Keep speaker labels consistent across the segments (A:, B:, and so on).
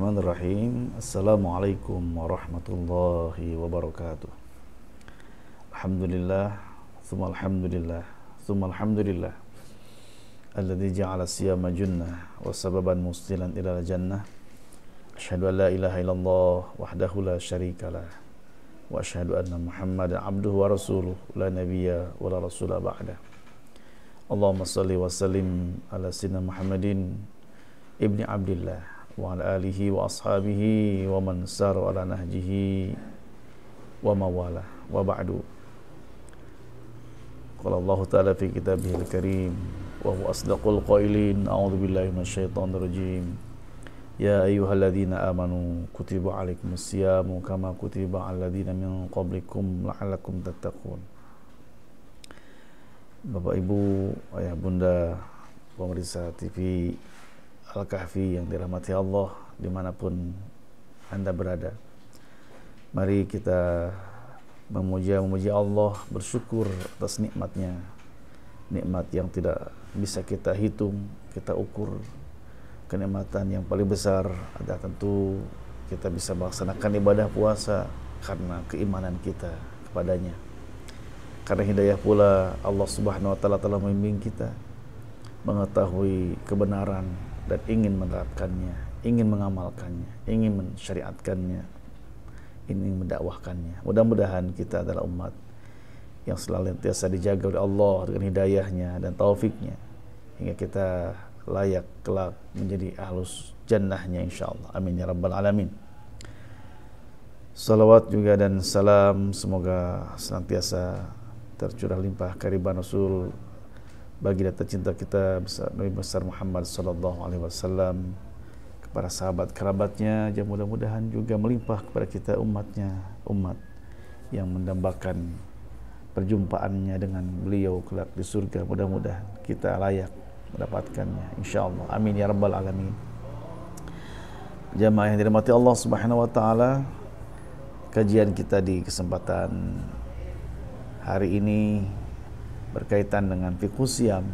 A: Bismillahirrahmanirrahim. Assalamualaikum warahmatullahi wabarakatuh. Alhamdulillah, tsumma alhamdulillah, tsumma alhamdulillah. Alladzi ja'ala siyama junnah wa sababan musilan ila jannah. Asyhadu an la ilaha illallah wahdahu la syarikalah wa asyhadu anna Muhammadan abduhu wa rasuluh la nabiyya wa la rasula ba'da. Allahumma shalli wa sallim ala sayyidina Muhammadin ibni Abdillah wa ala alihi wa ashabihi wa man sara ala nahjihi wa mawala wa ba'du. Qala Allah ta'ala fi kitabihil karim wa huwa asdaqul qailin. A'udzu billahi minasyaitonir rajim. Ya ayyuhalladzina amanu kutiba alaikumus syamu kama kutiba alal ladzina min qablikum la'allakum tattaqun. Bapak Ibu, ayah bunda pemirsa TV Al-Kahfi yang dirahmati Allah dimanapun Anda berada, mari kita memuji Allah, bersyukur atas nikmatnya, nikmat yang tidak bisa kita hitung, kita ukur. Kenikmatan yang paling besar adalah tentu kita bisa melaksanakan ibadah puasa karena keimanan kita kepadanya. Karena hidayah pula Allah Subhanahu wa taala telah membimbing kita mengetahui kebenaran dan ingin menerapkannya, ingin mengamalkannya, ingin mensyariatkannya, ingin mendakwahkannya. Mudah-mudahan kita adalah umat yang senantiasa dijaga oleh Allah dengan hidayahnya dan taufiknya hingga kita layak kelak menjadi ahlus jannahnya insyaallah. Amin ya rabbal alamin. Salawat juga dan salam semoga senantiasa tercurah limpah kehadiran Rasul bagi dan tercinta kita Nabi besar Muhammad sallallahu alaihi wasallam, kepada sahabat kerabatnya, dan mudah-mudahan juga melimpah kepada kita umatnya, umat yang mendambakan perjumpaannya dengan beliau kelak di surga. Mudah-mudahan kita layak mendapatkannya insyaallah. Amin ya rabbal alamin. Jamaah yang dirahmati Allah Subhanahu wa taala, kajian kita di kesempatan hari ini berkaitan dengan fiqhus siyam,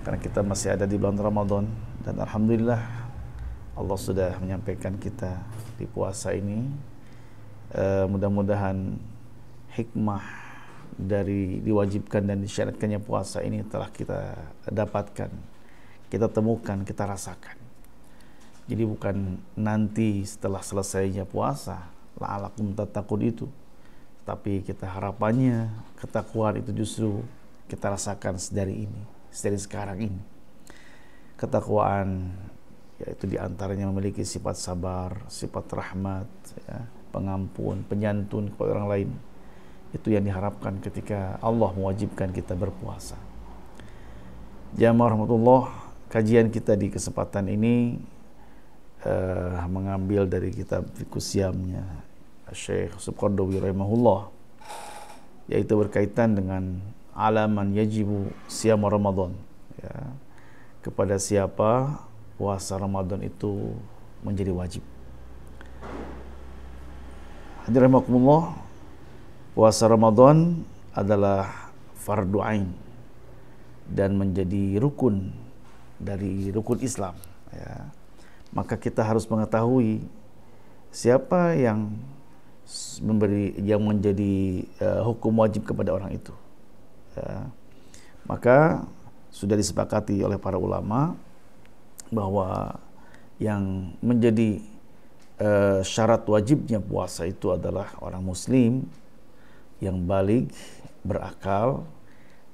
A: karena kita masih ada di bulan Ramadan dan alhamdulillah Allah sudah menyampaikan kita di puasa ini. Mudah-mudahan hikmah dari diwajibkan dan disyaratkannya puasa ini telah kita dapatkan, kita temukan, kita rasakan. Jadi bukan nanti setelah selesainya puasa la'alakum tattaqun itu, tapi kita harapannya ketakwaan itu justru kita rasakan dari ini, dari sekarang ini. Ketakwaan yaitu diantaranya memiliki sifat sabar, sifat rahmat, ya, pengampun, penyantun kepada orang lain. Itu yang diharapkan ketika Allah mewajibkan kita berpuasa. Jamaah rahmatullah, kajian kita di kesempatan ini mengambil dari kitab Fiqhus Siyamnya Syekh Subqardawi rahimahullah, yaitu berkaitan dengan alaman yajibu siyam Ramadan, ya, kepada siapa puasa Ramadan itu menjadi wajib. Hadirin rahimakumullah, puasa Ramadan adalah fardu ain dan menjadi rukun dari rukun Islam, ya. Maka kita harus mengetahui siapa yang menjadi hukum wajib kepada orang itu, ya. Maka sudah disepakati oleh para ulama bahwa yang menjadi syarat wajibnya puasa itu adalah orang muslim yang baligh, berakal,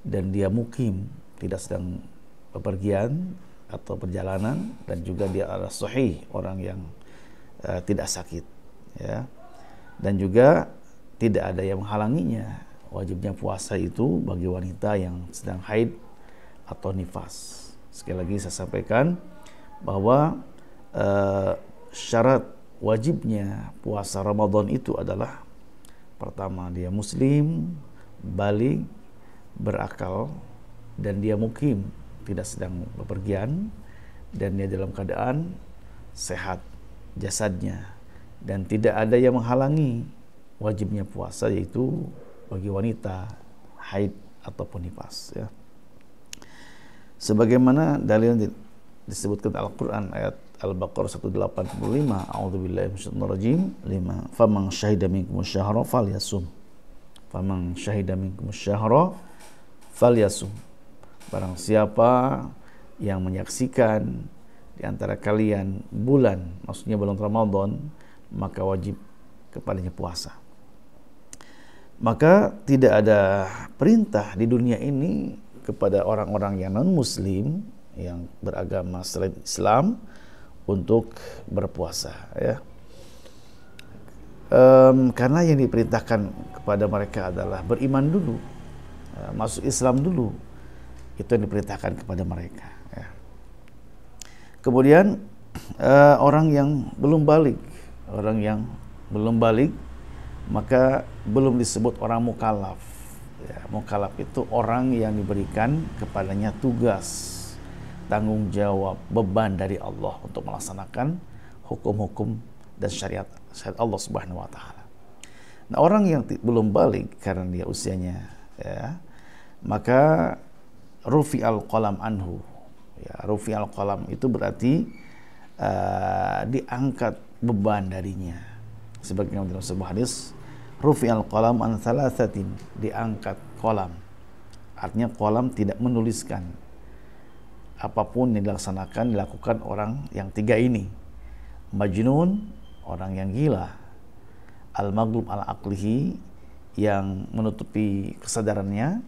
A: dan dia mukim, tidak sedang bepergian atau perjalanan, dan juga dia adalah sahih, orang yang tidak sakit, ya. Dan juga tidak ada yang menghalanginya wajibnya puasa itu bagi wanita yang sedang haid atau nifas. Sekali lagi saya sampaikan bahwa syarat wajibnya puasa Ramadan itu adalah pertama dia muslim, baligh, berakal, dan dia mukim, tidak sedang bepergian, dan dia dalam keadaan sehat jasadnya, dan tidak ada yang menghalangi wajibnya puasa, yaitu bagi wanita haid ataupun nifas, ya. Sebagaimana dalil disebutkan Al-Quran ayat Al-Baqarah 185, a'udzubillahi minasyaitonir rajim, 5, faman syahida minkum syahra falyasum. Faman syahida minkum syahra falyasum. Barang siapa yang menyaksikan di antara kalian bulan, maksudnya bulan Ramadan, maka wajib kepadanya puasa. Maka tidak ada perintah di dunia ini kepada orang-orang yang non-muslim, yang beragama selain Islam, untuk berpuasa, ya. Karena yang diperintahkan kepada mereka adalah beriman dulu, masuk Islam dulu. Itu yang diperintahkan kepada mereka, ya. Kemudian orang yang belum balik, maka belum disebut orang mukallaf. Ya, mukallaf itu orang yang diberikan kepadanya tugas, tanggung jawab, beban dari Allah untuk melaksanakan hukum-hukum dan syariat Allah Subhanahu wa taala. Nah, orang yang belum balik karena dia usianya, ya, maka rufi'al qalam anhu. Ya, rufi'al qalam itu berarti diangkat beban darinya. Sebagaimana dalam sebuah hadis, rufi'al qalam an thalathatin, diangkat qalam. Artinya qalam tidak menuliskan apapun yang dilakukan orang yang tiga ini. Majnun, orang yang gila. Al-maghlub ala aqlihi, yang menutupi kesadarannya.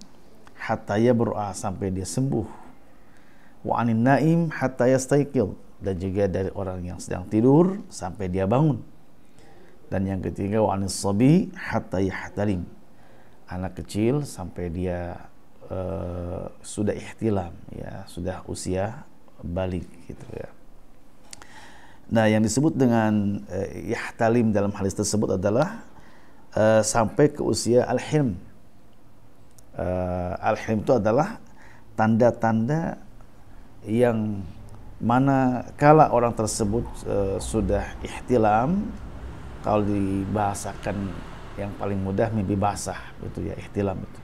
A: Hatta yabr'a, sampai dia sembuh. Wa anin naim hatta yastaiqil, dan juga dari orang yang sedang tidur sampai dia bangun. Dan yang ketiga, wa anis sabi hatta yahtalim, anak kecil sampai dia sudah ihtilam, ya, sudah usia balik, gitu, ya. Nah, yang disebut dengan yahtalim dalam hadis tersebut adalah sampai ke usia al-hilm. Al-hilm itu adalah tanda-tanda yang mana kala orang tersebut sudah ihtilam. Kalau dibahasakan yang paling mudah, mimpi basah, gitu ya, ihtilam itu.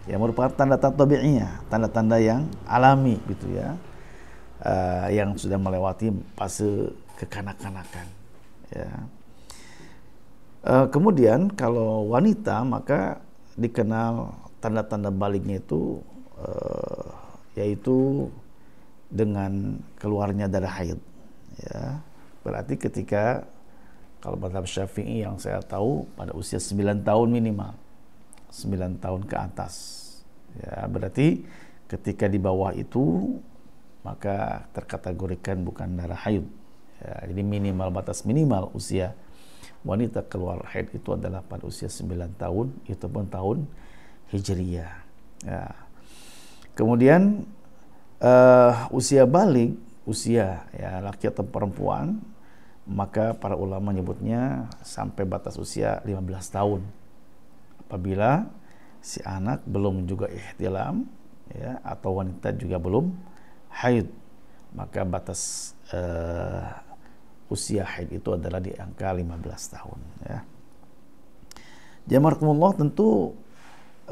A: Ya, merupakan tanda-tanda tabi'iyah, tanda-tanda yang alami, gitu ya, yang sudah melewati fase kekanak-kanakan, ya. Kemudian kalau wanita, maka dikenal tanda-tanda baliknya itu yaitu dengan keluarnya darah haid, ya. Berarti ketika, kalau mazhab Syafi'i yang saya tahu, pada usia 9 tahun minimal, 9 tahun ke atas, ya, berarti ketika di bawah itu maka terkategorikan bukan darah haid, ya. Jadi batas minimal usia wanita keluar haid itu adalah pada usia 9 tahun, itu pun tahun Hijriyah, ya. Kemudian usia balik, usia, ya, laki atau perempuan, maka para ulama menyebutnya sampai batas usia 15 tahun. Apabila si anak belum juga ihtilam, ya, atau wanita juga belum haid, maka batas usia haid itu adalah di angka 15 tahun, ya. Jamarakumullah, tentu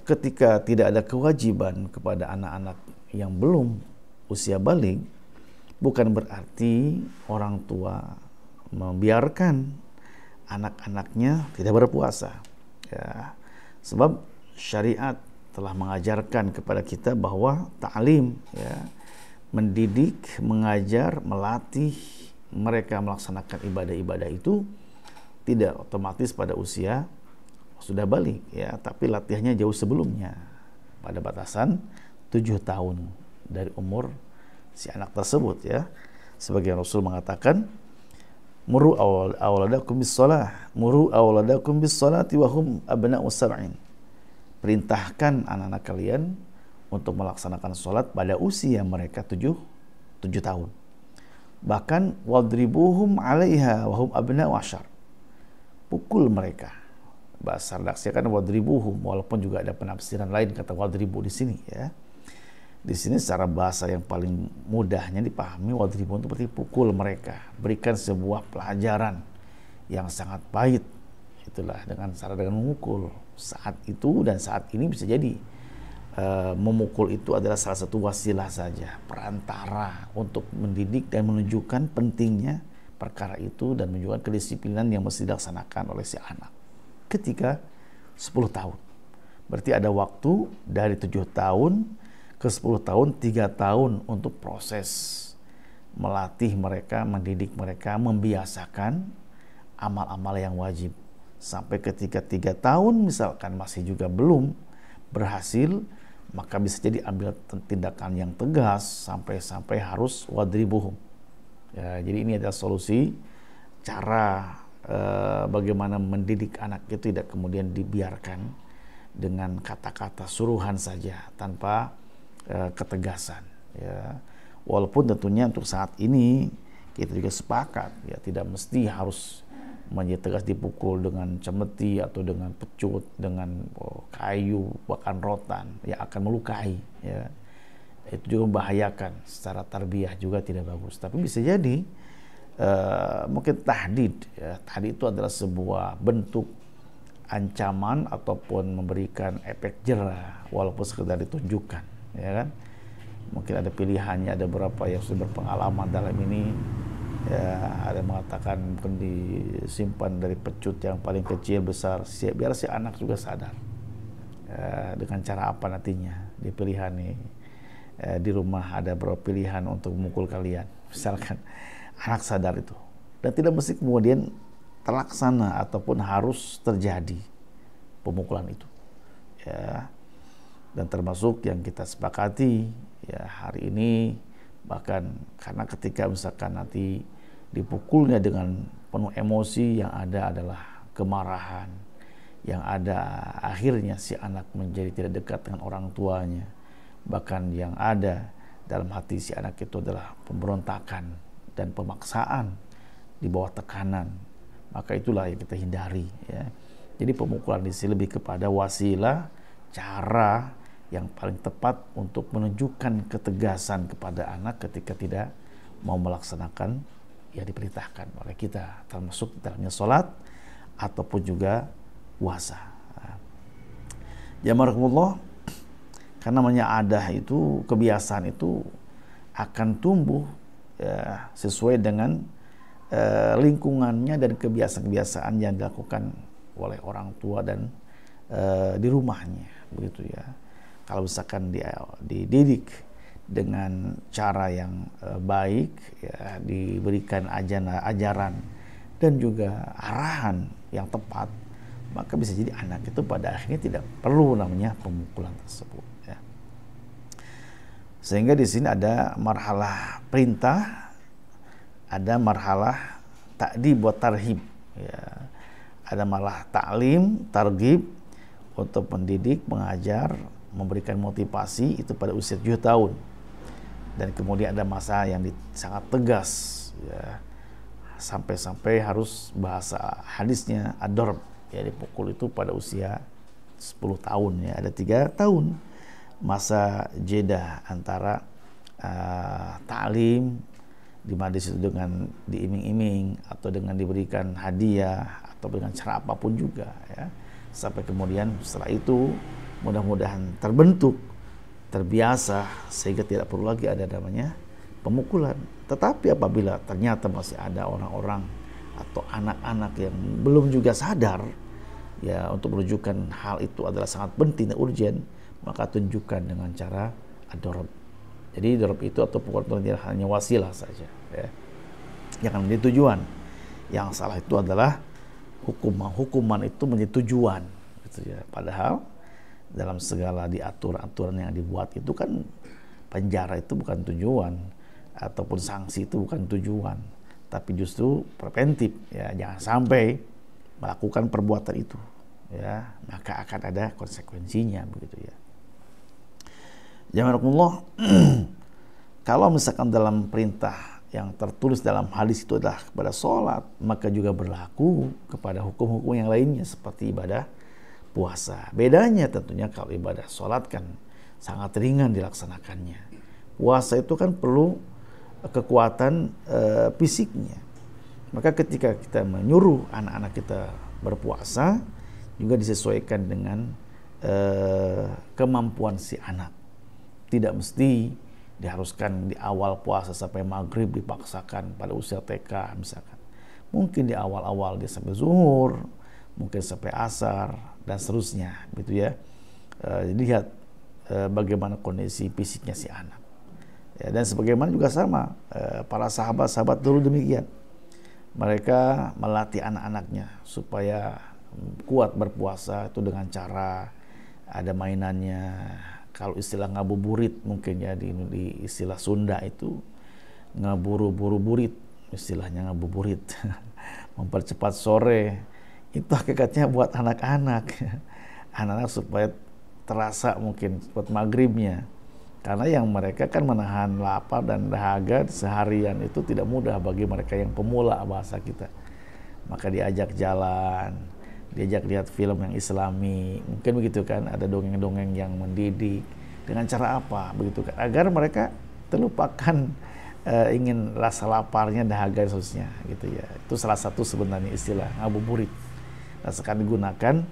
A: ketika tidak ada kewajiban kepada anak-anak yang belum usia balik, bukan berarti orang tua membiarkan anak-anaknya tidak berpuasa, ya. Sebab syariat telah mengajarkan kepada kita bahwa ta'lim, ya, mendidik, mengajar, melatih mereka melaksanakan ibadah-ibadah itu tidak otomatis pada usia sudah balik, ya, tapi latihannya jauh sebelumnya, pada batasan 7 tahun dari umur si anak tersebut, ya. Sebagian Rasul mengatakan, muru awladakum bis-shalah, muru awladakum bis-shalati wa hum abna'u sab'in. Perintahkan anak-anak kalian untuk melaksanakan sholat pada usia mereka 7 tahun. Bahkan wadribuhum 'alaiha wa hum abna'u 'ashar. Pukul mereka. Bahasa redaksinya kan wadribuhum, walaupun juga ada penafsiran lain kata wadribu di sini, ya. Di sini secara bahasa yang paling mudahnya dipahami, wadribu itu berarti pukul mereka, berikan sebuah pelajaran yang sangat pahit. Itulah dengan cara dengan memukul. Saat itu dan saat ini bisa jadi memukul itu adalah salah satu wasilah saja, perantara untuk mendidik dan menunjukkan pentingnya perkara itu dan menunjukkan kedisiplinan yang mesti dilaksanakan oleh si anak ketika 10 tahun. Berarti ada waktu dari 7 tahun ke 10 tahun, 3 tahun untuk proses melatih mereka, mendidik mereka, membiasakan amal-amal yang wajib. Sampai ketika 3 tahun misalkan masih juga belum berhasil, maka bisa jadi ambil tindakan yang tegas sampai harus wadribuhum. Ya, jadi ini adalah solusi cara bagaimana mendidik anak itu tidak kemudian dibiarkan dengan kata-kata suruhan saja tanpa ketegasan. Ya, walaupun tentunya untuk saat ini kita juga sepakat ya tidak mesti harus menjadi tegas dipukul dengan cemeti atau dengan pecut, dengan kayu, bahkan rotan yang akan melukai. Ya. Itu juga membahayakan, secara tarbiyah juga tidak bagus. Tapi bisa jadi mungkin tahdid. Ya. Tahdid itu adalah sebuah bentuk ancaman ataupun memberikan efek jerah walaupun sekedar ditunjukkan. Ya kan? Mungkin ada pilihannya, ada beberapa yang sudah berpengalaman dalam ini. Ya, ada yang mengatakan mungkin disimpan dari pecut yang paling kecil besar biar si anak juga sadar ya, dengan cara apa nantinya di pilihan nih di rumah ada beberapa pilihan untuk memukul kalian misalkan anak sadar itu dan tidak mesti kemudian terlaksana ataupun harus terjadi pemukulan itu ya dan termasuk yang kita sepakati ya hari ini bahkan karena ketika misalkan nanti dipukulnya dengan penuh emosi yang ada adalah kemarahan, yang ada akhirnya si anak menjadi tidak dekat dengan orang tuanya, bahkan yang ada dalam hati si anak itu adalah pemberontakan dan pemaksaan di bawah tekanan, maka itulah yang kita hindari ya. Jadi pemukulan di sini lebih kepada wasilah, cara yang paling tepat untuk menunjukkan ketegasan kepada anak ketika tidak mau melaksanakan yang diperintahkan oleh kita, termasuk dalamnya sholat ataupun juga puasa. Jamarakumullah, karena namanya adah itu, kebiasaan itu akan tumbuh ya, sesuai dengan lingkungannya dan kebiasaan-kebiasaan yang dilakukan oleh orang tua dan di rumahnya, begitu ya. Kalau misalkan dia dididik dengan cara yang baik, ya, diberikan ajaran dan juga arahan yang tepat, maka bisa jadi anak itu pada akhirnya tidak perlu namanya pemukulan tersebut. Ya. Sehingga di sini ada marhalah perintah, ada marhalah ta'dib buat tarhib. Ya. Ada marhalah ta'lim, targhib untuk mendidik, mengajar, memberikan motivasi itu pada usia 7 tahun. Dan kemudian ada masa yang sangat tegas ya, sampai harus bahasa hadisnya ad-darb ya, dipukul itu pada usia 10 tahun ya. Ada 3 tahun masa jeda antara ta'lim di mana disitu dengan diiming-iming atau dengan diberikan hadiah atau dengan cara apapun juga ya, sampai kemudian setelah itu mudah-mudahan terbentuk, terbiasa sehingga tidak perlu lagi ada namanya pemukulan. Tetapi apabila ternyata masih ada orang-orang atau anak-anak yang belum juga sadar ya untuk menunjukkan hal itu adalah sangat penting dan urgent, maka tunjukkan dengan cara ad-darb. Jadi darb itu atau pukulan tidak hanya wasilah saja ya. Jangan menjadi tujuan. Yang salah itu adalah hukuman itu menjadi tujuan gitu ya. Padahal dalam segala aturan yang dibuat itu kan penjara itu bukan tujuan ataupun sanksi itu bukan tujuan, tapi justru preventif ya, jangan sampai melakukan perbuatan itu ya, maka akan ada konsekuensinya begitu ya. Jamarakumullah. Kalau misalkan dalam perintah yang tertulis dalam hadis itu adalah kepada sholat, maka juga berlaku kepada hukum-hukum yang lainnya seperti ibadah puasa. Bedanya tentunya kalau ibadah sholat kan sangat ringan dilaksanakannya. Puasa itu kan perlu kekuatan fisiknya. Maka ketika kita menyuruh anak-anak kita berpuasa juga disesuaikan dengan kemampuan si anak. Tidak mesti diharuskan di awal puasa sampai maghrib dipaksakan pada usia TK misalkan. Mungkin di awal-awal dia sampai zuhur, mungkin sampai asar dan seterusnya, gitu ya. Jadi lihat bagaimana kondisi fisiknya si anak. Ya, dan sebagaimana juga sama para sahabat-sahabat dulu demikian. Mereka melatih anak-anaknya supaya kuat berpuasa itu dengan cara ada mainannya. Kalau istilah ngabuburit mungkin ya di istilah Sunda itu ngaburu-buru-burit, istilahnya ngabuburit. Mempercepat sore itu hakikatnya buat anak-anak. Anak-anak supaya terasa mungkin buat maghribnya. Karena yang mereka kan menahan lapar dan dahaga seharian itu tidak mudah bagi mereka yang pemula bahasa kita. Maka diajak jalan, diajak lihat film yang islami, mungkin begitu kan, ada dongeng-dongeng yang mendidik. Dengan cara apa? Begitu kan, agar mereka terlupakan ingin rasa laparnya, dahaga dan seterusnya gitu ya. Itu salah satu sebenarnya istilah ngabuburit. Nah, sekarang digunakan,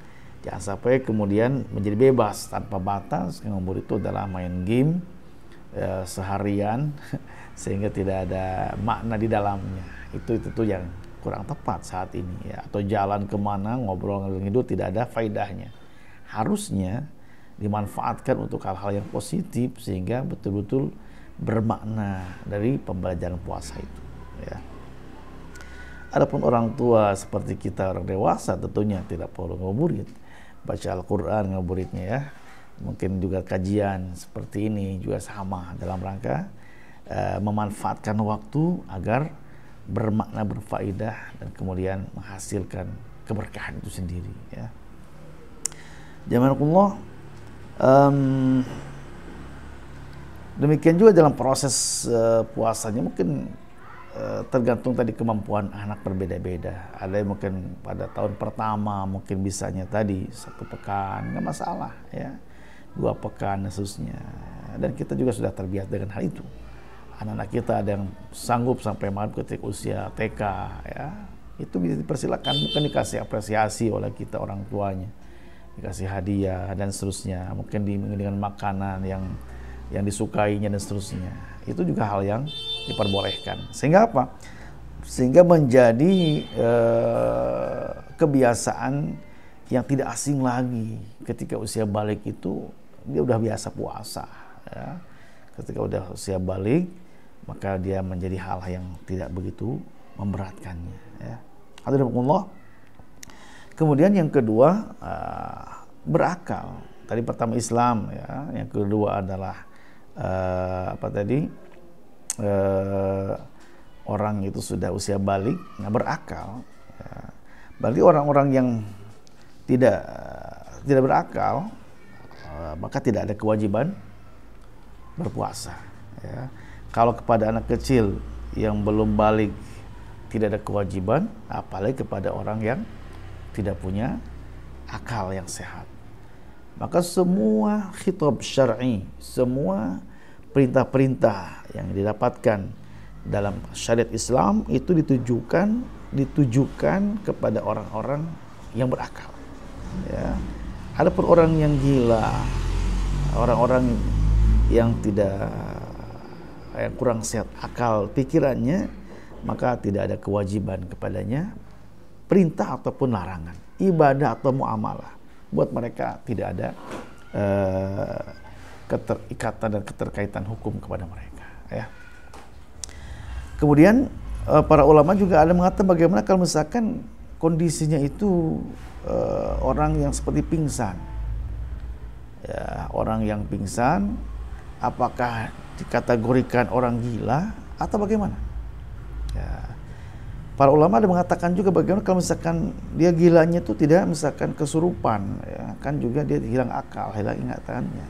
A: jangan sampai kemudian menjadi bebas tanpa batas. Ngabuburit itu adalah main game seharian sehingga tidak ada makna di dalamnya. Itu yang kurang tepat saat ini ya. Atau jalan kemana ngobrol ngidur tidak ada faedahnya. Harusnya dimanfaatkan untuk hal-hal yang positif sehingga betul-betul bermakna dari pembelajaran puasa itu ya. Adapun orang tua seperti kita orang dewasa tentunya tidak perlu ngabuburit, baca Al-Quran ngabuburitnya ya. Mungkin juga kajian seperti ini juga sama dalam rangka memanfaatkan waktu agar bermakna, berfaedah dan kemudian menghasilkan keberkahan itu sendiri ya. Jazakumullah. Demikian juga dalam proses puasanya mungkin tergantung tadi kemampuan anak berbeda-beda. Ada yang mungkin pada tahun pertama mungkin bisanya tadi 1 pekan nggak masalah ya, 2 pekan dan seterusnya. Dan kita juga sudah terbiasa dengan hal itu. Anak-anak kita ada yang sanggup sampai maghrib ketika usia TK ya, itu bisa dipersilakan, mungkin dikasih apresiasi oleh kita orang tuanya, dikasih hadiah dan seterusnya, mungkin dengan makanan yang disukainya dan seterusnya. Itu juga hal yang diperbolehkan. Sehingga apa? Sehingga menjadi kebiasaan yang tidak asing lagi. Ketika usia balik itu dia udah biasa puasa ya. Ketika udah usia balik maka dia menjadi hal yang tidak begitu memberatkannya ya. Alhamdulillah. Kemudian yang kedua berakal. Tadi pertama Islam ya, yang kedua adalah orang itu sudah usia balik, nah berakal. Ya. Berarti orang-orang yang tidak berakal, maka tidak ada kewajiban berpuasa. Ya. Kalau kepada anak kecil yang belum balik tidak ada kewajiban, apalagi kepada orang yang tidak punya akal yang sehat. Maka semua khitab syar'i, semua perintah-perintah yang didapatkan dalam syariat Islam itu ditujukan kepada orang-orang yang berakal. Ya. Adapun orang yang gila, orang-orang yang kurang sehat akal pikirannya, maka tidak ada kewajiban kepadanya perintah ataupun larangan, ibadah atau muamalah. Buat mereka tidak ada keterikatan dan keterkaitan hukum kepada mereka ya. Kemudian para ulama juga ada mengatakan bagaimana kalau misalkan kondisinya itu orang yang seperti pingsan ya, orang yang pingsan apakah dikategorikan orang gila atau bagaimana ya. Para ulama ada mengatakan juga bagaimana kalau misalkan dia gilanya itu tidak misalkan kesurupan ya, kan juga dia hilang akal, hilang ingatannya.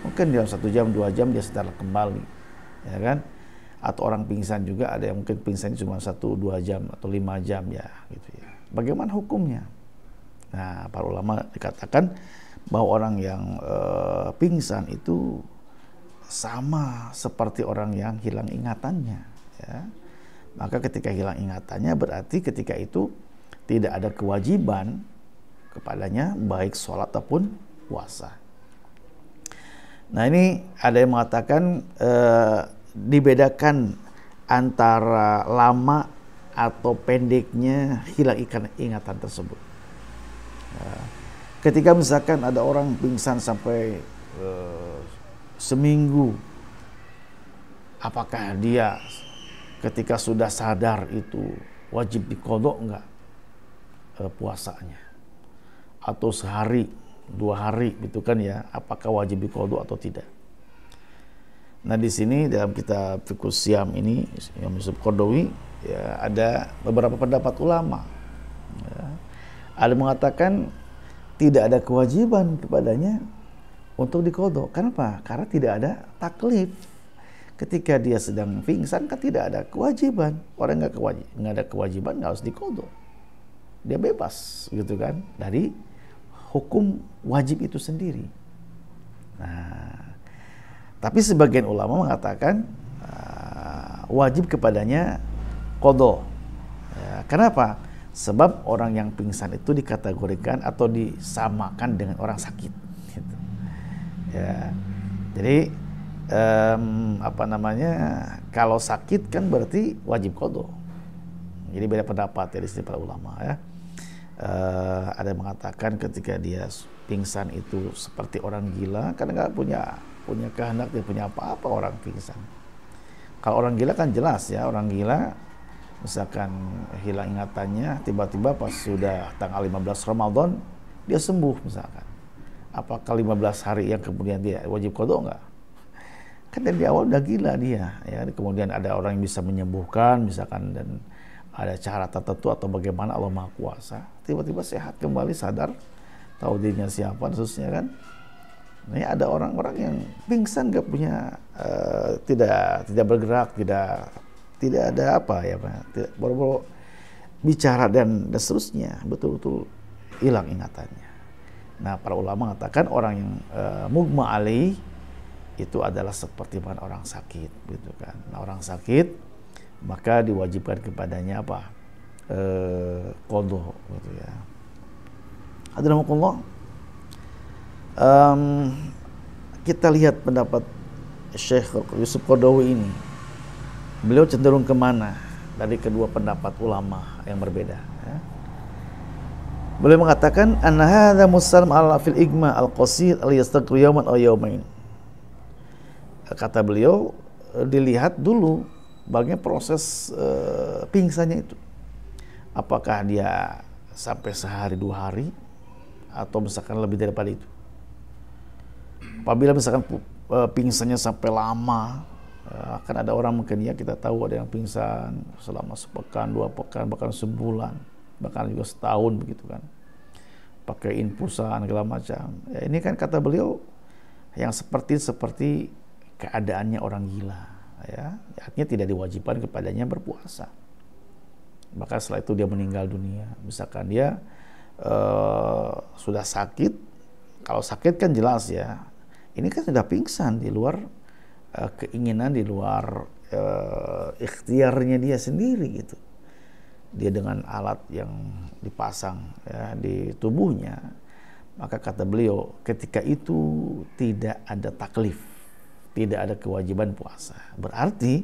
A: Mungkin dalam 1 jam, 2 jam dia sadar kembali, ya kan? Atau orang pingsan juga ada yang mungkin pingsan cuma 1-2 jam atau 5 jam ya, gitu ya. Bagaimana hukumnya? Nah, para ulama dikatakan bahwa orang yang pingsan itu sama seperti orang yang hilang ingatannya, ya. Maka ketika hilang ingatannya berarti ketika itu tidak ada kewajiban kepadanya baik sholat ataupun puasa. Nah, ini ada yang mengatakan dibedakan antara lama atau pendeknya hilang ingatan tersebut. Ketika misalkan ada orang pingsan sampai seminggu, apakah dia ketika sudah sadar itu wajib diqadha enggak puasanya? Atau sehari, 2 hari gitu kan ya, apakah wajib diqadha atau tidak? Nah, di sini dalam kitab Fiqh Shiyam ini, Imam Yusuf Qaradawi, ya, ada beberapa pendapat ulama. Ya. Ada mengatakan tidak ada kewajiban kepadanya untuk diqadha. Kenapa? Karena tidak ada taklif. Ketika dia sedang pingsan kan tidak ada kewajiban. Orang nggak ada kewajiban nggak harus diqadha. Dia bebas gitu kan dari hukum wajib itu sendiri. Nah, tapi sebagian ulama mengatakan wajib kepadanya qadha. Ya, kenapa? Sebab orang yang pingsan itu dikategorikan atau disamakan dengan orang sakit. Gitu. Ya, jadi kalau sakit kan berarti wajib qadha. Jadi beda pendapat ya di sini para ulama ya. Ada yang mengatakan ketika dia pingsan itu seperti orang gila karena nggak punya kehendak, dia punya apa-apa orang pingsan. Kalau orang gila kan jelas ya, orang gila misalkan hilang ingatannya tiba-tiba pas sudah tanggal 15 Ramadan dia sembuh misalkan. Apakah 15 hari yang kemudian dia wajib qadha enggak? Kan dari awal udah gila dia ya, kemudian ada orang yang bisa menyembuhkan misalkan dan ada cara tertentu atau bagaimana Allah Maha Kuasa, tiba-tiba sehat kembali, sadar, tahu dirinya siapa dan seterusnya kan. Nah, ada orang-orang yang pingsan nggak punya tidak bergerak, tidak ada apa ya, baru bicara dan seterusnya, betul-betul hilang ingatannya. Nah, para ulama mengatakan orang yang mughma alaih itu adalah seperti orang sakit, gitu kan. Nah, orang sakit maka diwajibkan kepadanya apa? Qadha, gitu ya. Hadramakumullah. Kita lihat pendapat Syekh Yusuf Qaradawi ini. Beliau cenderung kemana dari kedua pendapat ulama yang berbeda? Ya. Beliau mengatakan anna hadza musallam ala fil igma al-qasir al-yastaqru yawman aw yawmain. Kata beliau, dilihat dulu bagaimana proses pingsannya itu. Apakah dia sampai sehari 2 hari atau misalkan lebih daripada itu. Apabila misalkan pingsannya sampai lama, kan ada orang mungkin ya kita tahu ada yang pingsan selama sepekan, 2 pekan, bahkan sebulan, bahkan juga setahun begitu kan. Pakai infusan segala macam. Ya, ini kan kata beliau yang seperti keadaannya orang gila, ya. Artinya tidak diwajibkan kepadanya berpuasa. Bahkan setelah itu dia meninggal dunia. Misalkan dia sudah sakit, kalau sakit kan jelas ya. Ini kan sudah pingsan di luar keinginan, di luar ikhtiarnya dia sendiri gitu. Dia dengan alat yang dipasang ya di tubuhnya, maka kata beliau ketika itu tidak ada taklif, tidak ada kewajiban puasa. Berarti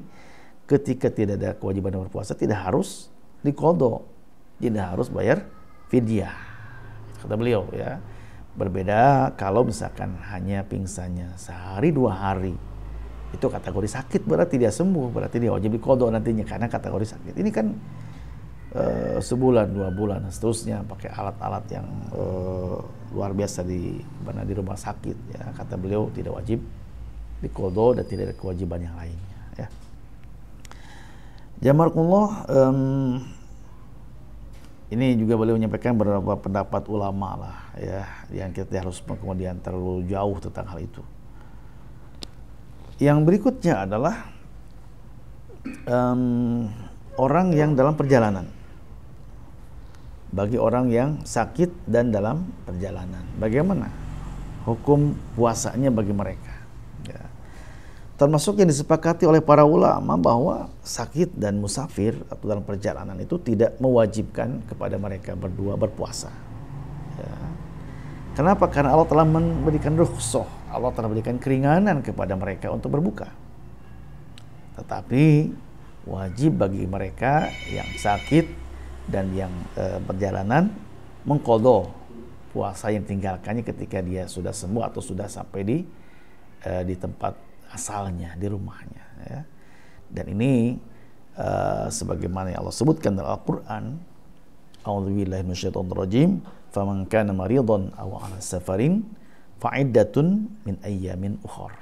A: ketika tidak ada kewajiban berpuasa tidak harus diqadha, tidak harus bayar fidyah. Kata beliau ya. Berbeda kalau misalkan hanya pingsannya sehari 2 hari, itu kategori sakit, berarti dia sembuh, berarti dia wajib diqadha nantinya karena kategori sakit. Ini kan sebulan 2 bulan dan seterusnya pakai alat-alat yang luar biasa di rumah sakit ya. Kata beliau tidak wajib diqadha dan tidak ada kewajiban yang lainnya ya. Jamakumullah, ini juga beliau menyampaikan beberapa pendapat ulama lah ya, yang kita harus kemudian terlalu jauh tentang hal itu. Yang berikutnya adalah orang yang dalam perjalanan. Bagi orang yang sakit dan dalam perjalanan, bagaimana hukum puasanya bagi mereka? Ya. Termasuk yang disepakati oleh para ulama bahwa sakit dan musafir atau dalam perjalanan itu tidak mewajibkan kepada mereka berdua berpuasa. Ya. Kenapa? Karena Allah telah memberikan rukhsah, Allah telah memberikan keringanan kepada mereka untuk berbuka. Tetapi wajib bagi mereka yang sakit dan yang perjalanan mengqadha puasa yang tinggalkannya ketika dia sudah sembuh atau sudah sampai di tempat asalnya, di rumahnya, ya. Dan ini sebagaimana yang Allah sebutkan dalam Al-Quran, a'udzubillahi minasyaitonir rajim, faman kana maridan aw 'ala safarin fa'iddatun min ayyamin ukhar.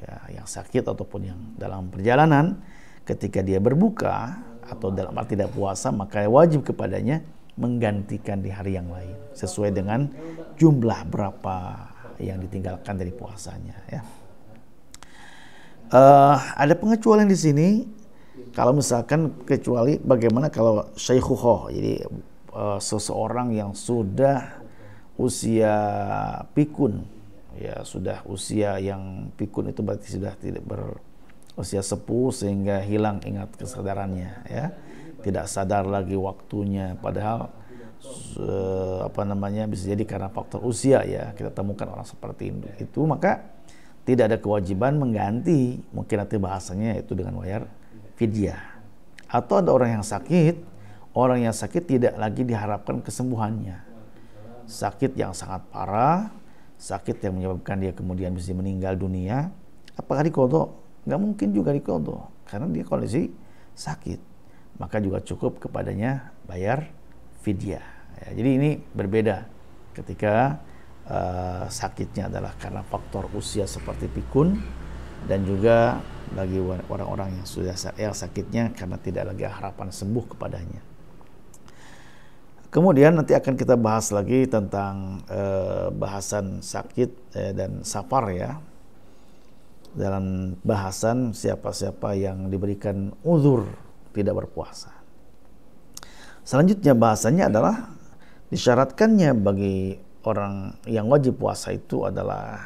A: Ya, yang sakit ataupun yang dalam perjalanan, ketika dia berbuka atau dalam arti tidak puasa, maka wajib kepadanya menggantikan di hari yang lain sesuai dengan jumlah berapa yang ditinggalkan dari puasanya, ya. Ada pengecualian di sini. Kalau misalkan kecuali bagaimana kalau syaikhukhah, jadi seseorang yang sudah usia pikun, ya sudah usia yang pikun itu berarti sudah tidak berusia sepuh sehingga hilang ingat kesadarannya, ya. Tidak sadar lagi waktunya, padahal bisa jadi karena faktor usia, ya, kita temukan orang seperti itu, maka tidak ada kewajiban mengganti, mungkin nanti bahasanya itu dengan bayar fidyah. Atau ada orang yang sakit tidak lagi diharapkan kesembuhannya, sakit yang sangat parah, sakit yang menyebabkan dia kemudian bisa meninggal dunia, apakah diqadha? Nggak mungkin juga diqadha, karena dia kondisi sakit, maka juga cukup kepadanya bayar fidyah, ya. Jadi ini berbeda ketika sakitnya adalah karena faktor usia seperti pikun, dan juga bagi orang-orang yang sudah sakitnya karena tidak lagi harapan sembuh kepadanya. Kemudian nanti akan kita bahas lagi tentang bahasan sakit dan safar, ya, dalam bahasan siapa-siapa yang diberikan uzur tidak berpuasa. Selanjutnya bahasanya adalah disyaratkannya bagi orang yang wajib puasa itu adalah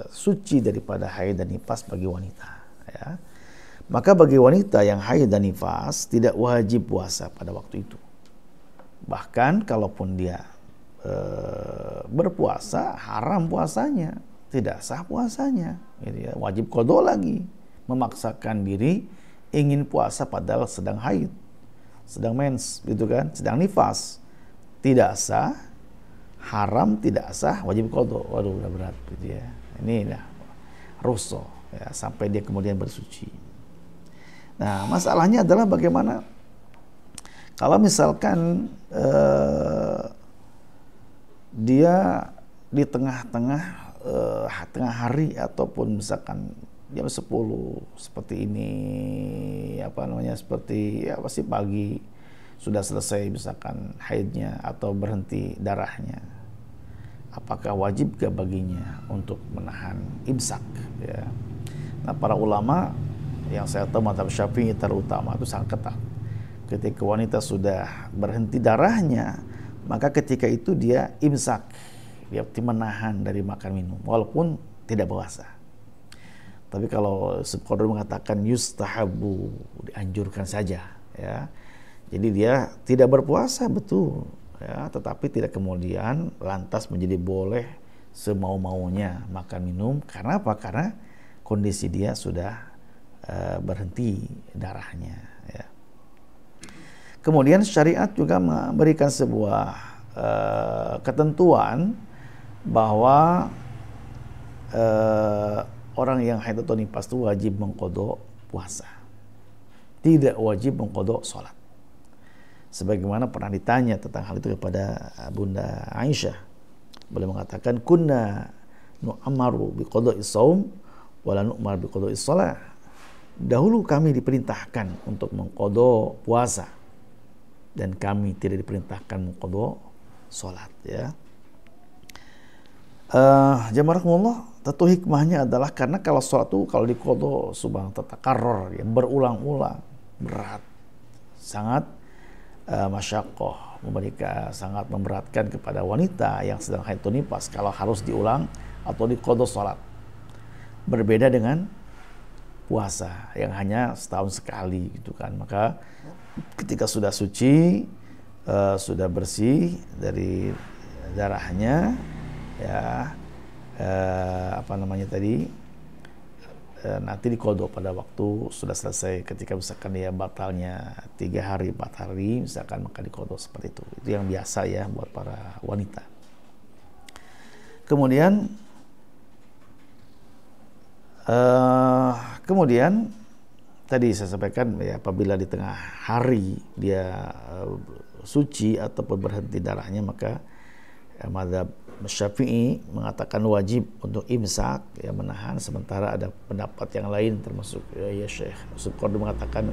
A: suci daripada haid dan nifas bagi wanita, ya. Maka bagi wanita yang haid dan nifas tidak wajib puasa pada waktu itu. Bahkan kalaupun dia berpuasa, haram puasanya, tidak sah puasanya, gitu, ya. Wajib qadha lagi, memaksakan diri ingin puasa padahal sedang haid, sedang mens, gitu kan, sedang nifas, tidak sah, haram, tidak sah, wajib qadha. Waduh, udah berat, gitu, ya. Ini dah rukhsah, ya, sampai dia kemudian bersuci. Nah, masalahnya adalah bagaimana kalau misalkan dia di tengah-tengah tengah hari ataupun misalkan jam 10 seperti ini, seperti ya pasti pagi sudah selesai misalkan haidnya atau berhenti darahnya, apakah wajib ke baginya untuk menahan imsak, ya. Nah, para ulama yang saya tahu mazhab Syafi'i terutama itu sangat ketat. Ketika wanita sudah berhenti darahnya, maka ketika itu dia imsak, dia menahan dari makan minum walaupun tidak puasa. Tapi kalau Subqadar mengatakan yustahabu, dianjurkan saja, ya. Jadi dia tidak berpuasa, betul, ya, tetapi tidak kemudian lantas menjadi boleh semau-maunya makan minum. Karena apa? Karena kondisi dia sudah berhenti darahnya, ya. Kemudian syariat juga memberikan sebuah ketentuan bahwa orang yang haid atau nifas itu wajib mengqadha puasa, tidak wajib mengqadha sholat. Sebagaimana pernah ditanya tentang hal itu kepada Bunda Aisyah, beliau mengatakan kunna nu'amaru biqadha'is shaum wa la nu'mar biqadha'is shalah. Dahulu kami diperintahkan untuk mengqadha puasa dan kami tidak diperintahkan mengqadha sholat, ya. Jamaahullah, tentu hikmahnya adalah karena kalau sholat itu kalau diqadha subhanallah tatakarrar, ya, berulang-ulang, berat, sangat masyaqqah, sangat memberatkan kepada wanita yang sedang haid atau nifas kalau harus diulang atau diqadha sholat. Berbeda dengan puasa yang hanya setahun sekali, gitu kan. Maka ketika sudah suci, sudah bersih dari darahnya, ya apa namanya tadi, nanti dikodok pada waktu sudah selesai. Ketika misalkan dia batalnya 3 hari 4 hari misalkan, maka dikodok seperti itu. Itu yang biasa ya buat para wanita. Kemudian tadi saya sampaikan ya, apabila di tengah hari dia suci ataupun berhenti darahnya, maka mazhab Syafi'i mengatakan wajib untuk imsak, ya menahan. Sementara ada pendapat yang lain termasuk ya Syekh Yusuf Qaradawi mengatakan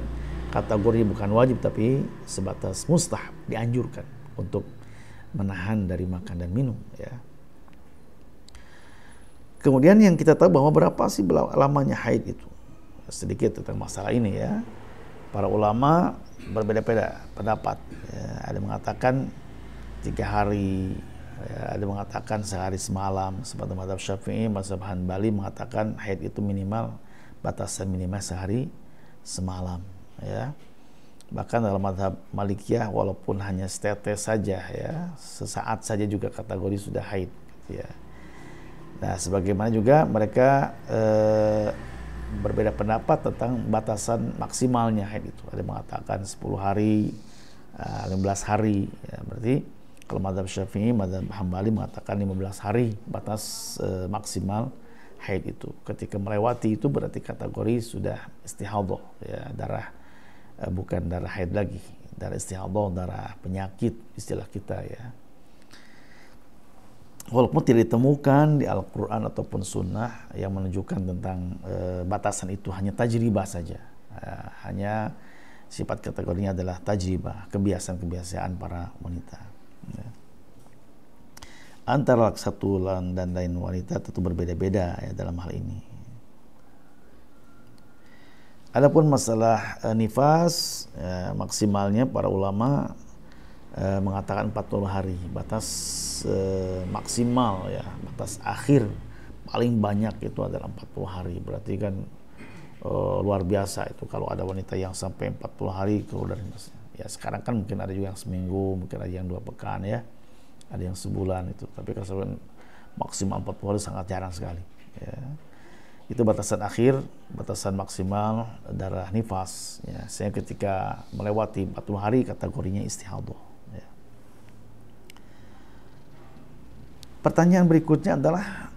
A: kategori bukan wajib tapi sebatas mustahab, dianjurkan untuk menahan dari makan dan minum ya. Kemudian yang kita tahu bahwa berapa sih lamanya haid itu? Sedikit tentang masalah ini ya. Para ulama berbeda-beda pendapat ya. Ada mengatakan 3 hari ya, ada mengatakan sehari semalam. Seperti mazhab Syafi'i, mazhab Hanbali mengatakan haid itu minimal, batasan minimal sehari semalam ya. Bahkan dalam mazhab Malikiyah walaupun hanya setetes saja ya, sesaat saja juga kategori sudah haid gitu ya. Nah, sebagaimana juga mereka berbeda pendapat tentang batasan maksimalnya haid itu. Ada mengatakan 10 hari, 15 hari ya, berarti kalau mazhab Syafi'i, mazhab Hambali mengatakan 15 hari batas maksimal haid itu. Ketika melewati itu berarti kategori sudah istihadhah ya, darah bukan darah haid lagi, darah istihadhah, darah penyakit istilah kita ya. Walaupun tidak ditemukan di Al-Quran ataupun Sunnah yang menunjukkan tentang batasan itu, hanya tajribah saja. Hanya sifat kategorinya adalah tajribah, kebiasaan-kebiasaan para wanita. Ya. Antara satu dan lain wanita tentu berbeda-beda ya dalam hal ini. Adapun masalah nifas, maksimalnya para ulama mengatakan 40 hari, batas maksimal ya, batas akhir paling banyak itu adalah 40 hari. Berarti kan luar biasa itu kalau ada wanita yang sampai 40 hari keluar dari nifasnya. Ya sekarang kan mungkin ada juga yang seminggu, mungkin ada yang 2 pekan ya, ada yang sebulan itu. Tapi kalau maksimal 40 hari sangat jarang sekali. Ya. Itu batasan akhir, batasan maksimal darah nifas. Ya. Sehingga ketika melewati 40 hari kategorinya istihadhah. Ya. Pertanyaan berikutnya adalah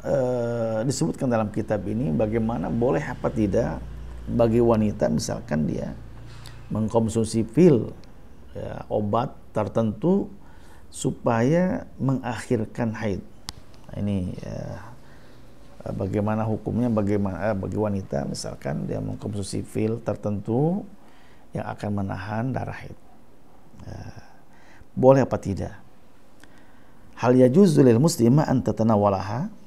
A: disebutkan dalam kitab ini bagaimana boleh apa tidak bagi wanita misalkan dia mengkonsumsi pil ya, obat tertentu supaya mengakhirkan haid. Nah, ini ya, bagaimana hukumnya bagi wanita misalkan dia mengkonsumsi pil tertentu yang akan menahan darah haid. Ya, boleh apa tidak? Hal yajuzu lil muslimah an tatanawalaha.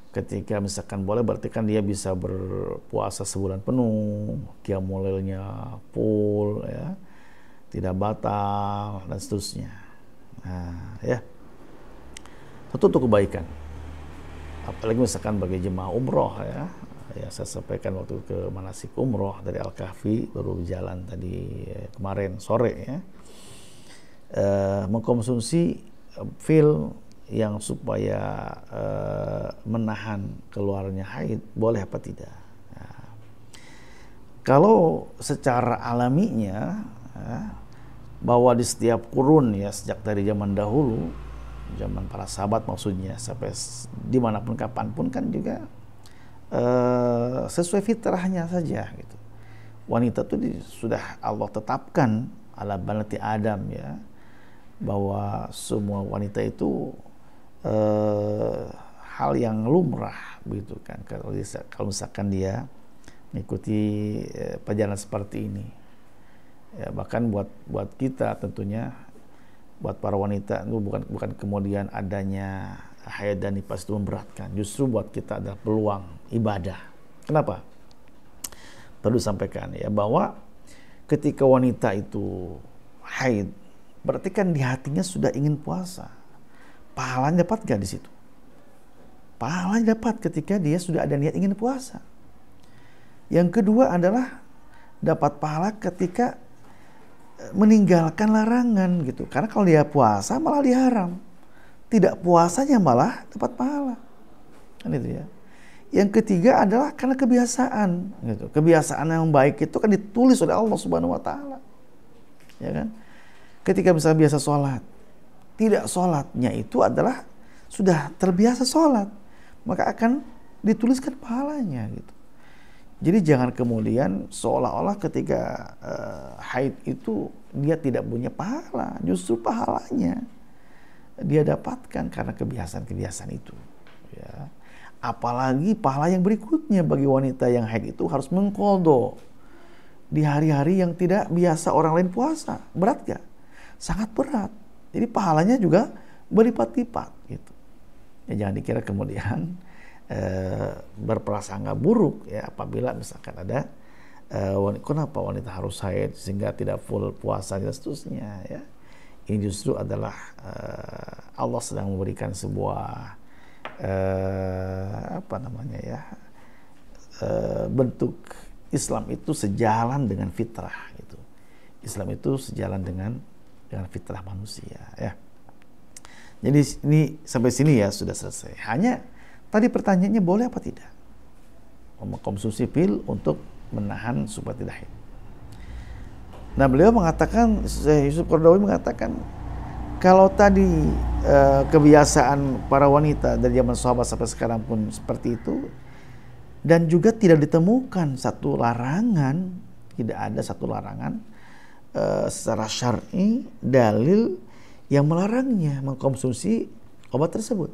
A: Ketika misalkan boleh berarti kan dia bisa berpuasa sebulan penuh, qiyamul lailnya full ya, tidak batal dan seterusnya. Nah, ya. Tentu untuk kebaikan. Apalagi misalkan bagi jemaah umroh ya. Ya saya sampaikan waktu ke manasik umroh dari Al-Kahfi baru jalan tadi kemarin sore ya. Mengkonsumsi pil yang supaya menahan keluarnya haid boleh apa tidak? Nah, kalau secara alaminya bahwa di setiap kurun ya sejak dari zaman dahulu, zaman para sahabat maksudnya sampai dimanapun kapanpun kan juga sesuai fitrahnya saja gitu. Wanita itu sudah Allah tetapkan ala banati Adam ya, bahwa semua wanita itu hal yang lumrah begitu kan kalau misalkan dia mengikuti perjalanan seperti ini ya. Bahkan buat kita tentunya, buat para wanita itu bukan kemudian adanya haid dan nifas itu memberatkan, justru buat kita adalah peluang ibadah. Kenapa? Perlu disampaikan ya bahwa ketika wanita itu haid berarti kan di hatinya sudah ingin puasa. Pahalanya dapat gak di situ? Pahalanya dapat ketika dia sudah ada niat ingin puasa. Yang kedua adalah dapat pahala ketika meninggalkan larangan gitu. Karena kalau dia puasa malah diharam. tidak puasanya malah dapat pahala. Kan itu ya. Yang ketiga adalah karena kebiasaan gitu. Kebiasaan yang baik itu kan ditulis oleh Allah Subhanahu wa taala. Ya kan? Ketika misalnya biasa sholat, tidak sholatnya itu adalah sudah terbiasa sholat, maka akan dituliskan pahalanya gitu. Jadi jangan kemudian seolah-olah ketika haid itu dia tidak punya pahala, justru pahalanya dia dapatkan karena kebiasaan-kebiasaan itu. Ya. Apalagi pahala yang berikutnya bagi wanita yang haid itu harus mengqadha di hari-hari yang tidak biasa orang lain puasa. Berat gak? Sangat berat. Jadi pahalanya juga berlipat-lipat gitu. Ya, jangan dikira kemudian berprasangka buruk ya apabila misalkan ada kenapa wanita harus haid sehingga tidak full puasa dan seterusnya ya. Ini justru adalah Allah sedang memberikan sebuah bentuk Islam itu sejalan dengan fitrah gitu. Islam itu sejalan dengan fitrah manusia ya. Jadi ini sampai sini ya sudah selesai. Hanya tadi pertanyaannya boleh apa tidak mengkonsumsi pil untuk menahan supaya tidak haid. Nah beliau mengatakan, Syekh Yusuf Qaradawi mengatakan kalau tadi kebiasaan para wanita dari zaman sahabat sampai sekarang pun seperti itu, dan juga tidak ditemukan satu larangan, tidak ada satu larangan secara syar'i dalil yang melarangnya mengkonsumsi obat tersebut.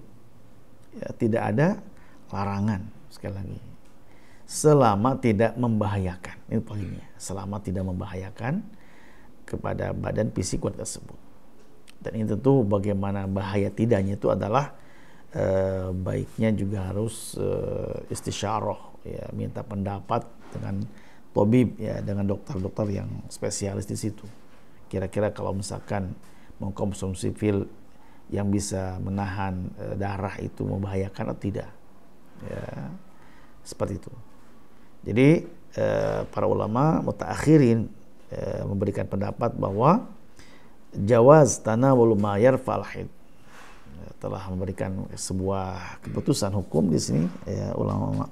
A: Ya, tidak ada larangan sekali lagi. Selama tidak membahayakan, ini poinnya. Selama tidak membahayakan kepada badan fisik wanita tersebut. Dan ini tentu bagaimana bahaya tidaknya itu adalah baiknya juga harus istisyarah ya, minta pendapat dengan tabib ya, dengan dokter-dokter yang spesialis di situ. Kira-kira kalau misalkan mengkonsumsi pil yang bisa menahan darah itu membahayakan atau tidak. Ya, seperti itu. Jadi para ulama mutaakhirin memberikan pendapat bahwa jawaz tanawul ma yarfa'al haid, telah memberikan sebuah keputusan hukum di sini ya,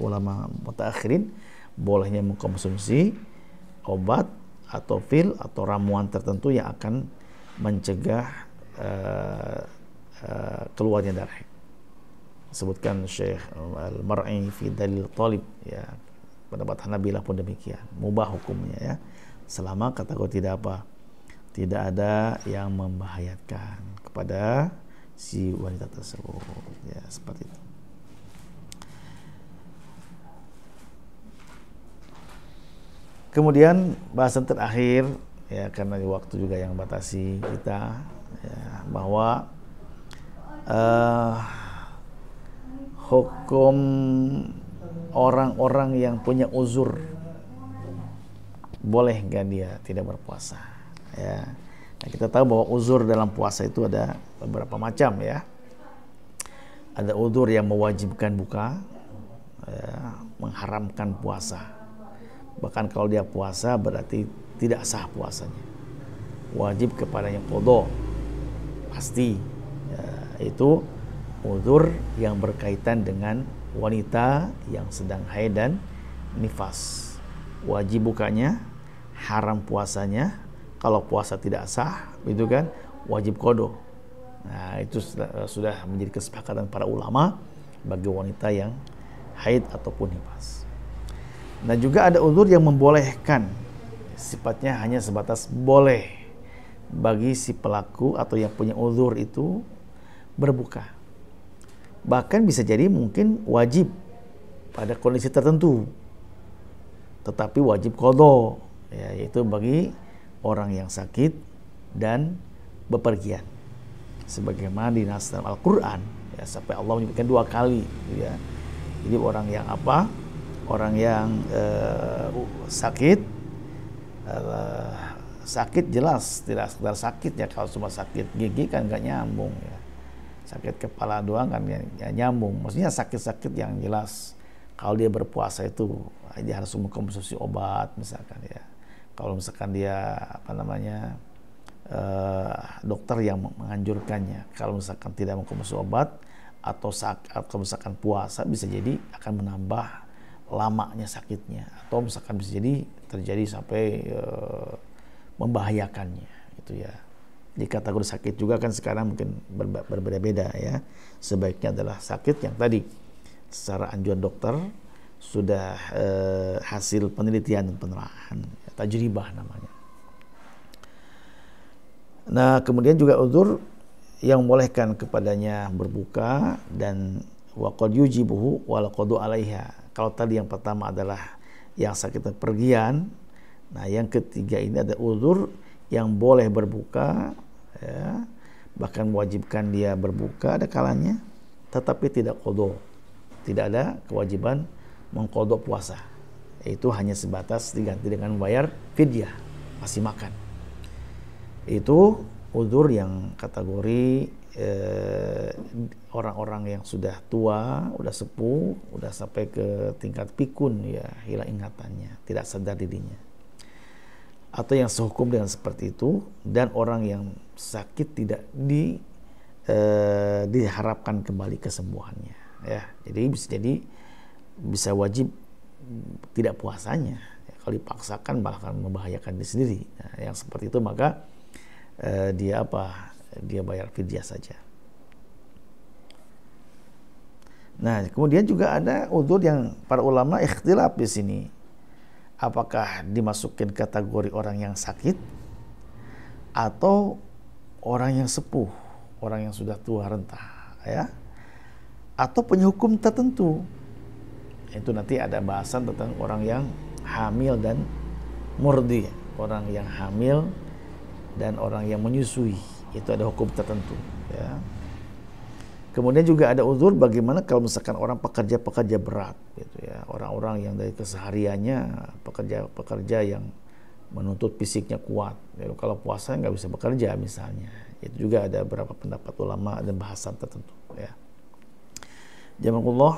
A: ulama mutaakhirin bolehnya mengkonsumsi obat atau pil atau ramuan tertentu yang akan mencegah keluarnya darah haid. Sebutkan Syekh Al-Mar'i fi Dalil Talib ya, pendapat Hanabilah pun demikian, mubah hukumnya ya, selama kategori tidak ada yang membahayakan kepada si wanita tersebut ya, seperti itu. Kemudian bahasan terakhir ya, karena waktu juga yang batasi kita ya, bahwa hukum orang-orang yang punya uzur, boleh nggak dia tidak berpuasa ya. Nah, kita tahu bahwa uzur dalam puasa itu ada beberapa macam ya. Ada uzur yang mewajibkan buka ya, mengharamkan puasa. Bahkan kalau dia puasa berarti tidak sah puasanya, wajib kepadanya qadha pasti ya, itu uzur yang berkaitan dengan wanita yang sedang haid dan nifas. Wajib bukanya, haram puasanya. Kalau puasa tidak sah, itu kan wajib qadha. Nah, itu sudah menjadi kesepakatan para ulama bagi wanita yang haid ataupun nifas. Nah, juga ada uzur yang membolehkan, sifatnya hanya sebatas boleh bagi si pelaku atau yang punya uzur itu berbuka. Bahkan bisa jadi mungkin wajib pada kondisi tertentu, tetapi wajib qadha ya, yaitu bagi orang yang sakit dan bepergian. Sebagaimana di nas dalam Al-Quran ya, sampai Allah menyebutkan 2 kali ya. Jadi orang yang apa? Orang yang sakit, sakit jelas tidak sekedar sakit ya. Kalau cuma sakit gigi kan nggak nyambung ya. Sakit kepala doang kan ya nyambung. Maksudnya sakit-sakit yang jelas. Kalau dia berpuasa itu dia harus mengkonsumsi obat misalkan ya. Kalau misalkan dia dokter yang menganjurkannya. Kalau misalkan tidak mengkonsumsi obat atau kalau misalkan puasa, bisa jadi akan menambah lamanya sakitnya, atau misalkan bisa jadi terjadi sampai membahayakannya, gitu ya. Di kategori sakit juga kan sekarang mungkin berbeda-beda ya. Sebaiknya adalah sakit yang tadi secara anjuran dokter sudah hasil penelitian dan penelaahan, tajribah namanya. Nah, kemudian juga uzur yang membolehkan kepadanya berbuka dan waqad yujibuhu wal qadu 'alaiha. Kalau tadi yang pertama adalah yang sakit pergian, nah yang ketiga ini ada uzur yang boleh berbuka, ya, bahkan mewajibkan dia berbuka ada kalanya, tetapi tidak qada. Tidak ada kewajiban mengqada puasa. Itu hanya sebatas diganti dengan membayar fidyah, masih makan. Itu uzur yang kategori orang-orang yang sudah tua, udah sepuh, udah sampai ke tingkat pikun, ya, hilang ingatannya, tidak sadar dirinya, atau yang sehukum dengan seperti itu, dan orang yang sakit tidak diharapkan kembali kesembuhannya, ya. Jadi bisa wajib tidak puasanya, ya, kalau dipaksakan bahkan membahayakan diri sendiri. Nah, yang seperti itu maka dia bayar fidyah saja. Nah, kemudian juga ada uzur yang para ulama ikhtilaf di sini. Apakah dimasukin kategori orang yang sakit atau orang yang sepuh, orang yang sudah tua renta, ya, atau penyehukum tertentu. Itu nanti ada bahasan tentang orang yang hamil dan murdi, orang yang hamil dan orang yang menyusui, itu ada hukum tertentu, ya. Kemudian juga ada uzur bagaimana kalau misalkan orang pekerja berat, gitu ya, orang-orang yang dari kesehariannya pekerja yang menuntut fisiknya kuat, ya, kalau puasa nggak bisa bekerja misalnya, itu juga ada beberapa pendapat ulama dan bahasan tertentu, ya. Jazakumullah,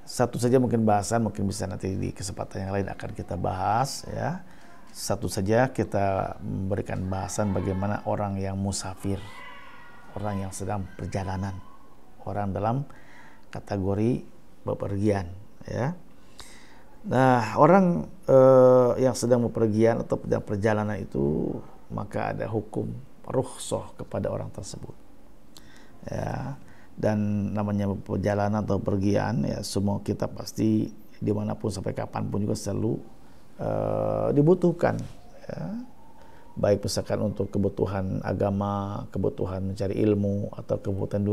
A: satu saja mungkin bahasan, mungkin bisa nanti di kesempatan yang lain akan kita bahas, ya. Satu saja kita memberikan bahasan bagaimana orang yang musafir, orang yang sedang perjalanan, orang dalam kategori bepergian, ya. Nah, orang yang sedang bepergian atau sedang perjalanan itu, maka ada hukum rukhsah kepada orang tersebut, ya. Dan namanya perjalanan atau pergian, ya, semua kita pasti dimanapun sampai kapanpun juga selalu dibutuhkan, ya. Baik misalkan untuk kebutuhan agama, kebutuhan mencari ilmu, atau kebutuhan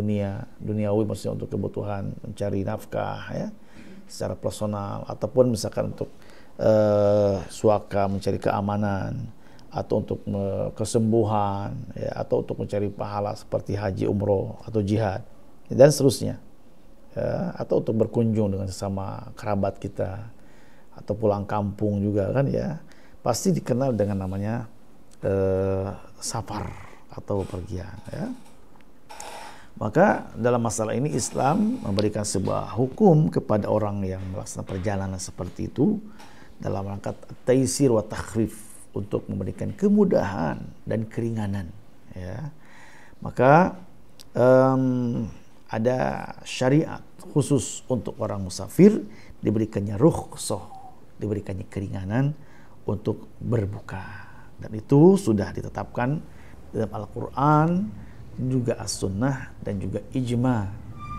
A: duniawi, maksudnya untuk kebutuhan mencari nafkah, ya, secara personal, ataupun misalkan untuk suaka mencari keamanan, atau untuk kesembuhan, ya, atau untuk mencari pahala seperti haji, umroh, atau jihad, dan seterusnya, ya, atau untuk berkunjung dengan sesama kerabat kita, atau pulang kampung juga kan, ya, pasti dikenal dengan namanya safar atau pergian, ya. Maka dalam masalah ini Islam memberikan sebuah hukum kepada orang yang melaksanakan perjalanan seperti itu dalam rangka taisir wa takhrif, untuk memberikan kemudahan dan keringanan, ya. Maka ada syariat khusus untuk orang musafir, diberikannya rukhsah, diberikannya keringanan untuk berbuka, dan itu sudah ditetapkan dalam Al-Quran, juga As-Sunnah, dan juga ijma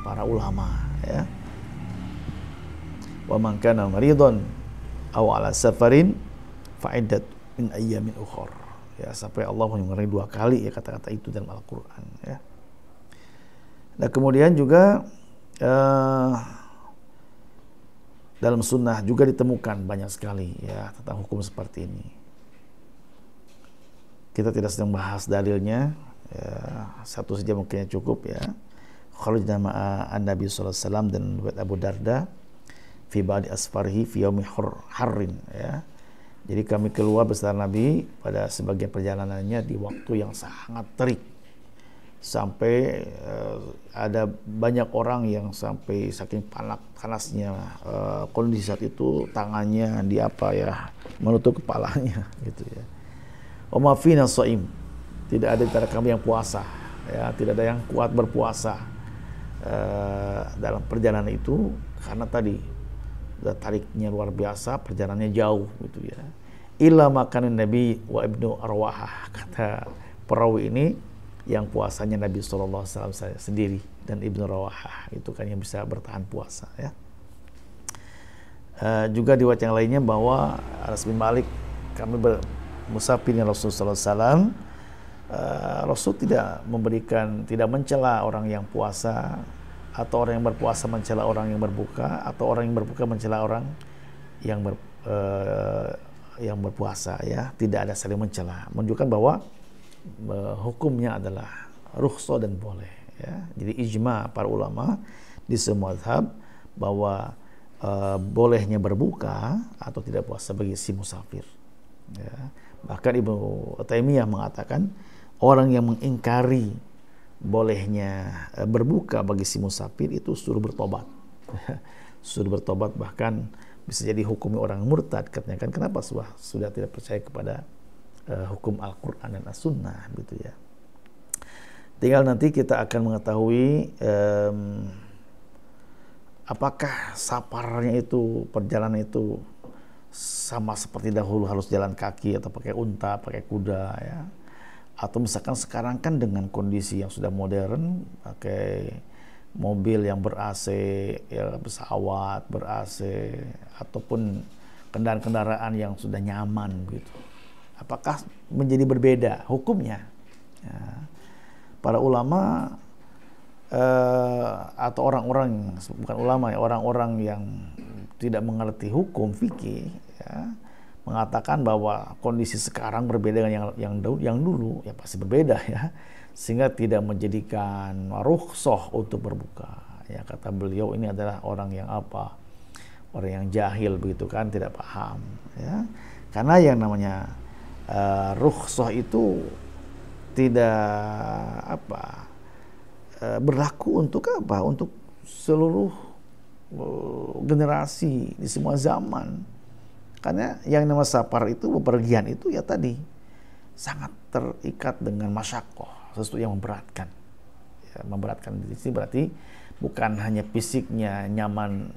A: para ulama, ya. Wa man kana maridun aw ala safarin fa'iddat min ayyamin ukhar, ya, sampai Allah mengulangi 2 kali, ya, kata-kata itu dalam Al-Quran, ya. Nah, kemudian juga dalam sunnah juga ditemukan banyak sekali, ya, tentang hukum seperti ini. Kita tidak sedang bahas dalilnya, ya, satu saja mungkin cukup, ya. Kharajna ma'a an-Nabi sallallahu alaihi wasallam dan Abu Darda fi ba'di asfarihi fi yaumi harrin, ya. Jadi kami keluar bersama Nabi pada sebagian perjalanannya di waktu yang sangat terik, sampai ada banyak orang yang sampai saking panasnya kondisi saat itu tangannya menutup kepalanya, gitu, ya. Wa ma fina shaim. Tidak ada di antara kami yang puasa, ya, tidak ada yang kuat berpuasa dalam perjalanan itu, karena tadi tariknya luar biasa, perjalanannya jauh gitu ya. Illa makanan Nabi wa ibnu Arwahah, kata perawi ini, yang puasanya Nabi SAW sendiri dan Ibnu Rawahah itu kan yang bisa bertahan puasa ya. Juga di riwayat yang lainnya bahwa Anas bin Malik, kami musafir dengan Rasulullah SAW, Rasul tidak mencela orang yang puasa, atau orang yang berpuasa mencela orang yang berbuka, atau orang yang berbuka mencela orang yang berpuasa ya. Tidak ada saling mencela, menunjukkan bahwa hukumnya adalah rukhsah dan boleh ya. Jadi ijma para ulama di semua mazhab bahwa bolehnya berbuka atau tidak puasa bagi si musafir ya. Bahkan Ibnu Taimiyah mengatakan orang yang mengingkari bolehnya berbuka bagi si musafir itu suruh bertobat. Suruh bertobat, bahkan bisa jadi hukumi orang murtad katanya kan. Kenapa? Sudah tidak percaya kepada hukum Al-Quran dan As-Sunnah gitu ya. Tinggal nanti kita akan mengetahui apakah safarnya itu, perjalanan itu sama seperti dahulu harus jalan kaki atau pakai unta, pakai kuda ya. Atau misalkan sekarang kan dengan kondisi yang sudah modern, pakai mobil yang ber-AC, ya, pesawat ber-AC, ataupun kendaraan-kendaraan yang sudah nyaman gitu. Apakah menjadi berbeda hukumnya? Ya. Para ulama atau orang-orang, bukan ulama ya, orang-orang yang tidak mengerti hukum fikih ya, mengatakan bahwa kondisi sekarang berbeda dengan yang dulu, ya pasti berbeda ya, sehingga tidak menjadikan rukhsah untuk berbuka ya. Kata beliau ini adalah orang yang apa, orang yang jahil begitu kan, tidak paham ya. Karena yang namanya rukhsah itu tidak berlaku untuk apa? Untuk seluruh generasi di semua zaman. Karena yang namanya safar itu, bepergian itu ya tadi sangat terikat dengan masyaqqah, sesuatu yang memberatkan. Ya, memberatkan di sini berarti bukan hanya fisiknya nyaman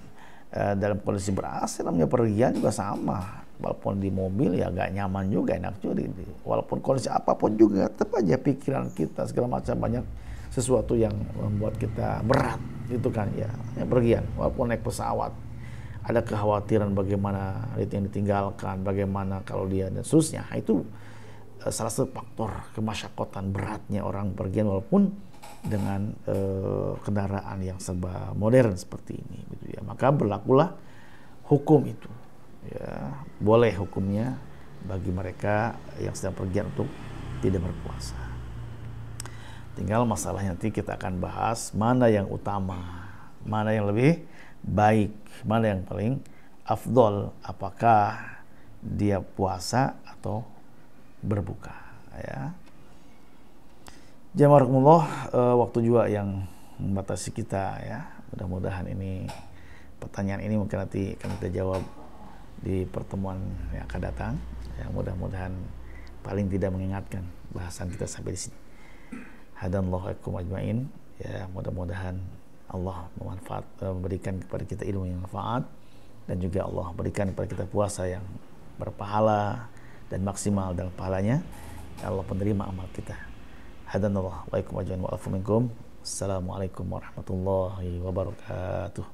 A: dalam kondisi ber-AC, namanya pergian juga sama. Walaupun di mobil ya agak nyaman juga, enak juga. Walaupun kondisi apapun juga, tetap aja pikiran kita segala macam banyak sesuatu yang membuat kita berat gitu kan ya. Yang pergian, walaupun naik pesawat ada kekhawatiran bagaimana yang ditinggalkan, bagaimana kalau dia dan seterusnya. Itu salah satu faktor kemasyakotan beratnya orang pergian, walaupun dengan kendaraan yang serba modern seperti ini gitu ya. Maka berlakulah hukum itu ya, boleh hukumnya bagi mereka yang sedang pergian untuk tidak berpuasa. Tinggal masalahnya nanti kita akan bahas mana yang utama, mana yang lebih baik, mana yang paling afdol, apakah dia puasa atau berbuka ya. Jamaahkumullah, waktu juga yang membatasi kita ya. Mudah-mudahan ini pertanyaan ini mungkin nanti akan kita jawab di pertemuan yang akan datang ya. Mudah-mudahan paling tidak mengingatkan bahasan kita sampai di sini. Hadanallahu ikum ajmain ya. Mudah-mudahan Allah memberikan kepada kita ilmu yang manfaat, dan juga Allah berikan kepada kita puasa yang berpahala dan maksimal dalam pahalanya. Ya Allah penerima amal kita. Hadanallahu wa ikum ajmain wa afu minkum. Assalamualaikum warahmatullahi wabarakatuh.